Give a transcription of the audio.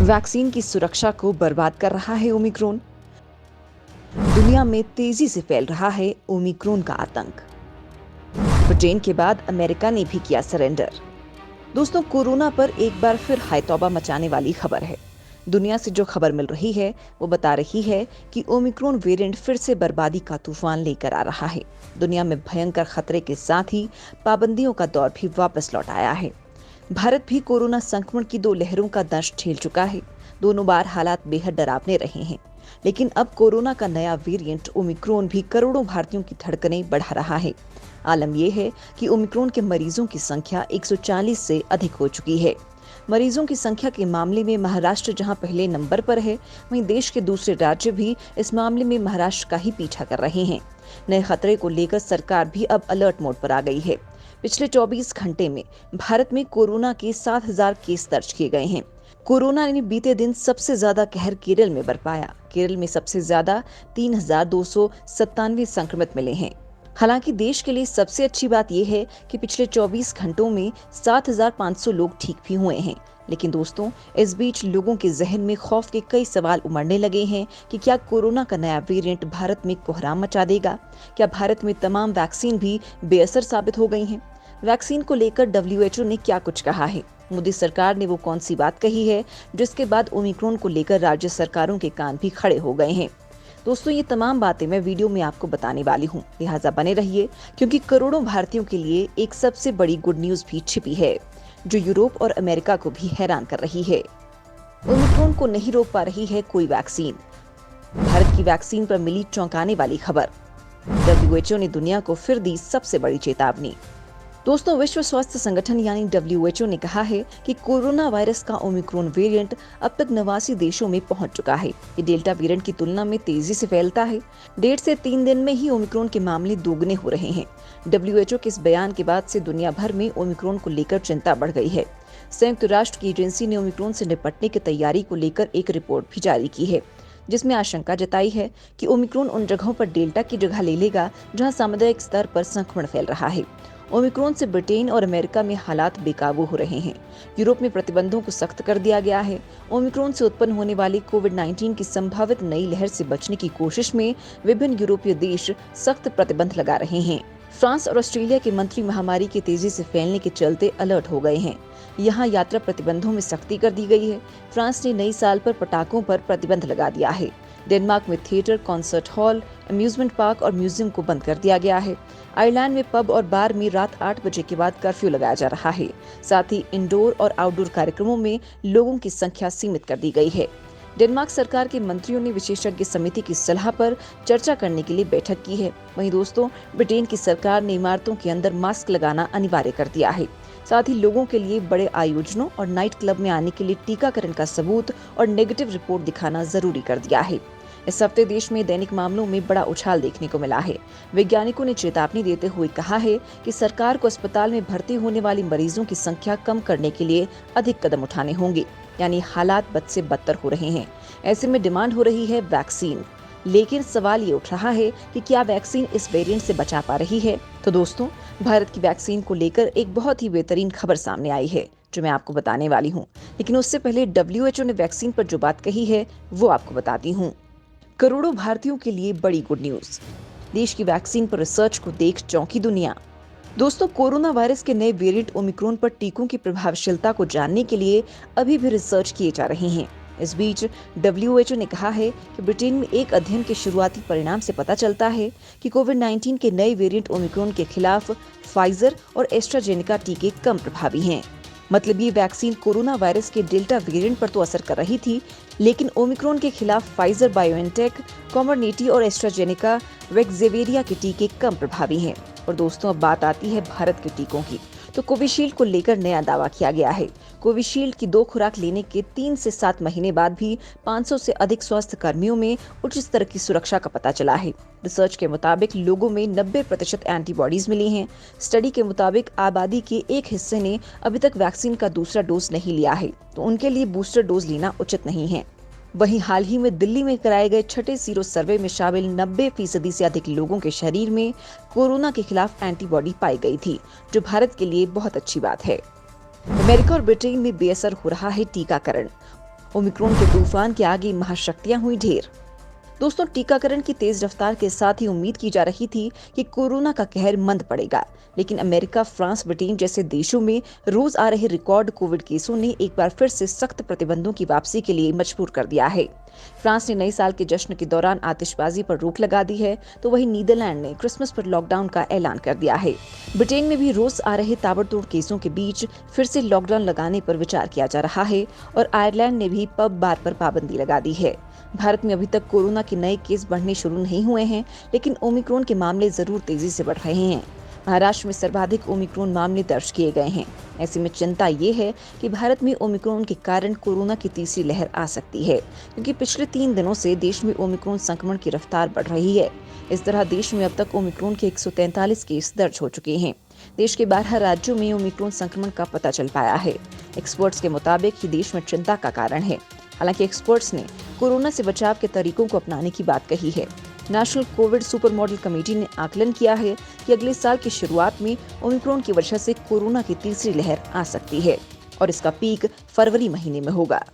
Vaccine की सुरक्षा को बर्बाद कर रहा है ओमिक्रॉन। दुनिया में तेजी से फैल रहा है ओमिक्रॉन का आतंक। ब्रिटेन के बाद अमेरिका ने भी किया सरेंडर। दोस्तों, कोरोना पर एक बार फिर हाय तौबा मचाने वाली खबर है। दुनिया से जो खबर मिल रही है वो बता रही है कि ओमिक्रॉन वेरिएंट फिर से बर्बादी का तूफान लेकर आ रहा है। दुनिया में भयंकर खतरे के साथ ही पाबंदियों का दौर भी वापस लौट आया है। भारत भी कोरोना संक्रमण की 2 लहरों का दंश झेल चुका है। दोनों बार हालात बेहद डरावने रहे हैं, लेकिन अब कोरोना का नया वेरिएंट ओमिक्रॉन भी करोड़ों भारतीयों की धड़कनें बढ़ा रहा है। आलम यह है कि ओमिक्रॉन के मरीजों की संख्या 140 से अधिक हो चुकी है। मरीजों की संख्या के मामले में महाराष्ट्र जहां पहले नंबर पर है, वहीं देश के दूसरे राज्य भी इस मामले में महाराष्ट्र का ही पीछा कर रहे हैं। नए खतरे को लेकर सरकार भी अब अलर्ट मोड पर आ गई है। पिछले 24 घंटे में भारत में कोरोना के 7,000 केस दर्ज किए गए हैं। कोरोना ने बीते दिन सबसे ज्यादा कहर केरल में बरपाया। केरल में सबसे ज्यादा 3,297 संक्रमित मिले हैं। हालांकि देश के लिए सबसे अच्छी बात यह है कि पिछले 24 घंटों में 7,500 लोग ठीक भी हुए हैं। लेकिन दोस्तों, इस बीच लोगों के जहन में खौफ के कई सवाल उमड़ने लगे हैं कि क्या कोरोना का नया वेरिएंट भारत में कोहराम मचा देगा? क्या भारत में तमाम वैक्सीन भी बेअसर साबित हो गई हैं? वैक्सीन को लेकर WHO ने क्या कुछ कहा है? मोदी सरकार ने वो कौन सी बात कही है जिसके बाद ओमिक्रॉन को लेकर राज्य सरकारों के कान भी खड़े हो गए हैं? दोस्तों, ये तमाम बातें मैं वीडियो में आपको बताने वाली हूँ, लिहाजा बने रहिए, क्योंकि करोड़ों भारतीयों के लिए एक सबसे बड़ी गुड न्यूज भी छिपी है जो यूरोप और अमेरिका को भी हैरान कर रही है। ओमिक्रॉन को नहीं रोक पा रही है कोई वैक्सीन। भारत की वैक्सीन पर मिली चौंकाने वाली खबर। WHO ने दुनिया को फिर दी सबसे बड़ी चेतावनी। दोस्तों, विश्व स्वास्थ्य संगठन यानी WHO ने कहा है कि कोरोना वायरस का ओमिक्रॉन वेरिएंट अब तक 89 देशों में पहुंच चुका है। ये डेल्टा वेरिएंट की तुलना में तेजी से फैलता है। 1.5 से 3 दिन में ही ओमिक्रॉन के मामले दोगुने हो रहे हैं। WHO के इस बयान के बाद से दुनिया भर में ओमिक्रॉन को लेकर चिंता बढ़ गई है। संयुक्त राष्ट्र की एजेंसी ने ओमिक्रॉन से निपटने की तैयारी को लेकर एक रिपोर्ट भी जारी की है, जिसमें आशंका जताई है कि ओमिक्रॉन उन जगहों पर डेल्टा की जगह ले लेगा जहां सामुदायिक स्तर पर संक्रमण फैल रहा है। ओमिक्रॉन से ब्रिटेन और अमेरिका में हालात बेकाबू हो रहे हैं। यूरोप में प्रतिबंधों को सख्त कर दिया गया है। ओमिक्रॉन से उत्पन्न होने वाली कोविड-19 की संभावित नई लहर से बचने की कोशिश में विभिन्न यूरोपीय देश सख्त प्रतिबंध लगा रहे हैं। फ्रांस और ऑस्ट्रेलिया के मंत्री महामारी के तेजी से फैलने के चलते अलर्ट हो गए हैं। यहाँ यात्रा प्रतिबंधों में सख्ती कर दी गई है। फ्रांस ने नई साल पर पटाखों पर प्रतिबंध लगा दिया है। डेनमार्क में theatre, concert hall, amusement park और म्यूजियम को बंद कर दिया गया है। आयरलैंड में पब और बार में रात 8 बजे के बाद कर्फ्यू लगाया जा रहा है। साथ ही इंडोर और आउटडोर कार्यक्रमों में लोगों की संख्या सीमित कर दी गई है। डेनमार्क सरकार के मंत्रियों ने विशेषज्ञ समिति की सलाह पर चर्चा करने के लिए बैठक की है। वहीं दोस्तों, ब्रिटेन की सरकार ने इमारतों के अंदर मास्क लगाना अनिवार्य कर दिया है। साथ ही लोगों के लिए बड़े आयोजनों और नाइट क्लब में आने के लिए टीकाकरण का सबूत और नेगेटिव रिपोर्ट दिखाना जरूरी कर दिया है। इस हफ्ते देश में दैनिक मामलों में बड़ा उछाल देखने को मिला है। वैज्ञानिकों ने चेतावनी देते हुए कहा है कि सरकार को अस्पताल में भर्ती होने वाली मरीजों की संख्या कम करने के लिए अधिक कदम उठाने होंगे, यानी हालात बद से बदतर हो रहे हैं। ऐसे में डिमांड हो रही है वैक्सीन। लेकिन सवाल ये उठ रहा है कि क्या वैक्सीन इस वेरिएंट से बचा पा रही है? तो दोस्तों, भारत की वैक्सीन को लेकर एक बहुत ही बेहतरीन खबर सामने आई है जो मैं आपको बताने वाली हूँ। लेकिन उससे पहले WHO ने वैक्सीन पर जो बात कही है वो आपको बताती हूँ। करोड़ों भारतीयों के लिए बड़ी गुड न्यूज। देश की वैक्सीन पर रिसर्च को देख चौंकी दुनिया। दोस्तों, कोरोना वायरस के नए वेरिएंट ओमिक्रॉन पर टीकों की प्रभावशीलता को जानने के लिए अभी भी रिसर्च किए जा रहे हैं। इस बीच WHO ने कहा है कि ब्रिटेन में एक अध्ययन के शुरुआती परिणाम से पता चलता है कि कोविड-19 के नए वेरिएंट ओमिक्रॉन के खिलाफ फाइजर और एस्ट्राजेनेका टीके कम प्रभावी हैं। मतलब ये वैक्सीन कोरोना वायरस के डेल्टा वेरिएंट पर तो असर कर रही थी, लेकिन ओमिक्रॉन के खिलाफ फाइजर बायोएनटेक, कॉमर्नेटी और एस्ट्राजेनेका वैक्सेवेरिया के टीके कम प्रभावी हैं। और दोस्तों, अब बात आती है भारत के टीकों की। तो कोविशील्ड को लेकर नया दावा किया गया है। कोविशील्ड की 2 खुराक लेने के 3 से 7 महीने बाद भी 500 से अधिक स्वास्थ्य कर्मियों में उच्च स्तर की सुरक्षा का पता चला है। रिसर्च के मुताबिक लोगों में 90% एंटीबॉडीज मिली हैं। स्टडी के मुताबिक आबादी के एक हिस्से ने अभी तक वैक्सीन का दूसरा डोज नहीं लिया है, तो उनके लिए बूस्टर डोज लेना उचित नहीं है। वहीं हाल ही में दिल्ली में कराए गए छठे सीरो सर्वे में शामिल 90% से अधिक लोगों के शरीर में कोरोना के खिलाफ एंटीबॉडी पाई गई थी, जो भारत के लिए बहुत अच्छी बात है। अमेरिका और ब्रिटेन में बेअसर हो रहा है टीकाकरण। ओमिक्रॉन के तूफान के आगे महाशक्तियां हुई ढेर। दोस्तों, टीकाकरण की तेज रफ्तार के साथ ही उम्मीद की जा रही थी कि कोरोना का कहर मंद पड़ेगा, लेकिन अमेरिका, फ्रांस, ब्रिटेन जैसे देशों में रोज आ रहे रिकॉर्ड कोविड केसों ने एक बार फिर से सख्त प्रतिबंधों की वापसी के लिए मजबूर कर दिया है। फ्रांस ने नए साल के जश्न के दौरान आतिशबाजी पर रोक लगा दी है, तो वहीं नीदरलैंड ने क्रिसमस पर लॉकडाउन का ऐलान कर दिया है। ब्रिटेन में भी रोज आ रहे ताबड़तोड़ केसों के बीच फिर से लॉकडाउन लगाने पर विचार किया जा रहा है और आयरलैंड ने भी पब बार पर पाबंदी लगा दी है। भारत में अभी तक कोरोना के नए केस बढ़ने शुरू नहीं हुए हैं, लेकिन ओमिक्रॉन के मामले जरूर तेजी से बढ़ रहे हैं। महाराष्ट्र में सर्वाधिक ओमिक्रॉन मामले दर्ज किए गए हैं। ऐसे में चिंता ये है कि भारत में ओमिक्रॉन के कारण कोरोना की तीसरी लहर आ सकती है, क्योंकि पिछले 3 दिनों से देश में ओमिक्रॉन संक्रमण की रफ्तार बढ़ रही है। इस तरह देश में अब तक ओमिक्रॉन के 143 केस दर्ज हो चुके हैं। देश के 12 राज्यों में ओमिक्रॉन संक्रमण का पता चल पाया है। एक्सपर्ट्स के मुताबिक ये देश में चिंता का कारण है। हालांकि एक्सपर्ट्स ने कोरोना से बचाव के तरीकों को अपनाने की बात कही है। National Covid super model committee ने आकलन किया है कि अगले साल की शुरुआत में ओमिक्रॉन की वजह से कोरोना की तीसरी लहर आ सकती है और इसका पीक फरवरी महीने में होगा।